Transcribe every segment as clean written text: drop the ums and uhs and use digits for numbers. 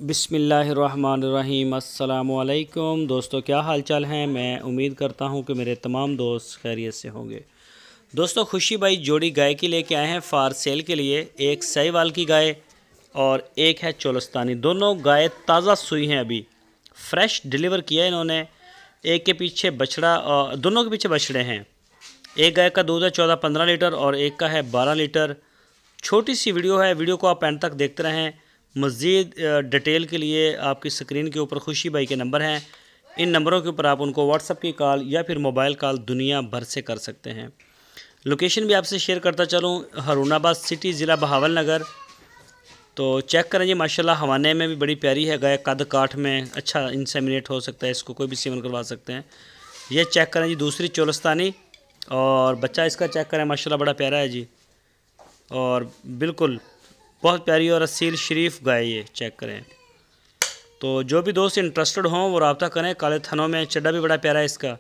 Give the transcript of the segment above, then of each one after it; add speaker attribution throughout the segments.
Speaker 1: बिस्मिल्लाहिर्रहमानिर्रहीम। अस्सलामुअलैकुम दोस्तों, क्या हाल चाल हैं। मैं उम्मीद करता हूं कि मेरे तमाम दोस्त खैरियत से होंगे। दोस्तों, खुशी भाई जोड़ी गाय की लेके आए हैं फार सेल के लिए। एक साहिवाल की गाय और एक है चोलस्तानी। दोनों गाय ताज़ा सूई हैं, अभी फ्रेश डिलीवर किया है इन्होंने। एक के पीछे बछड़ा और दोनों के पीछे बछड़े हैं। एक गाय का दूध है 14-15 लीटर और एक का है 12 लीटर। छोटी सी वीडियो है, वीडियो को आप एंड तक देखते रहें। मज़ीद डिटेल के लिए आपकी स्क्रीन के ऊपर खुशी भाई के नंबर हैं। इन नंबरों के ऊपर आप उनको व्हाट्सएप की कॉल या फिर मोबाइल कॉल दुनिया भर से कर सकते हैं। लोकेशन भी आपसे शेयर करता चलूँ, हरूनाबाद सिटी, ज़िला बहावल नगर। तो चेक करें जी, माशाल्लाह हवाने में भी बड़ी प्यारी है गाय। कद काठ में अच्छा इंसेमिनेट हो सकता है, इसको कोई भी सीमन करवा सकते हैं। ये चेक करें जी, दूसरी चोलस्तानी। और बच्चा इसका चेक करें, माशाल्लाह बड़ा प्यारा है जी। और बिल्कुल बहुत प्यारी और असील शरीफ गाय, ये चेक करें। तो जो भी दोस्त इंटरेस्टेड हों वो रब्ता करें। काले थनों में चड्डा भी बड़ा प्यारा है इसका।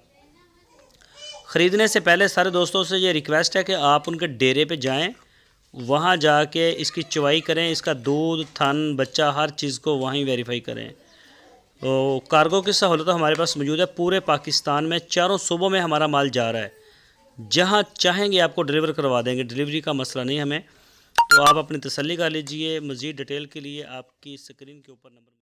Speaker 1: ख़रीदने से पहले सारे दोस्तों से ये रिक्वेस्ट है कि आप उनके डेरे पे जाएं, वहाँ जाके इसकी चवाई करें, इसका दूध, थन, बच्चा, हर चीज़ को वहीं वेरीफाई करें। तो कार्गो की सहूलत तो हमारे पास मौजूद है। पूरे पाकिस्तान में चारों सूबों में हमारा माल जा रहा है। जहाँ चाहेंगे आपको डिलीवर करवा देंगे, डिलीवरी का मसला नहीं हमें। तो आप अपनी तसल्ली कर लीजिए। मज़ीद डिटेल के लिए आपकी स्क्रीन के ऊपर नंबर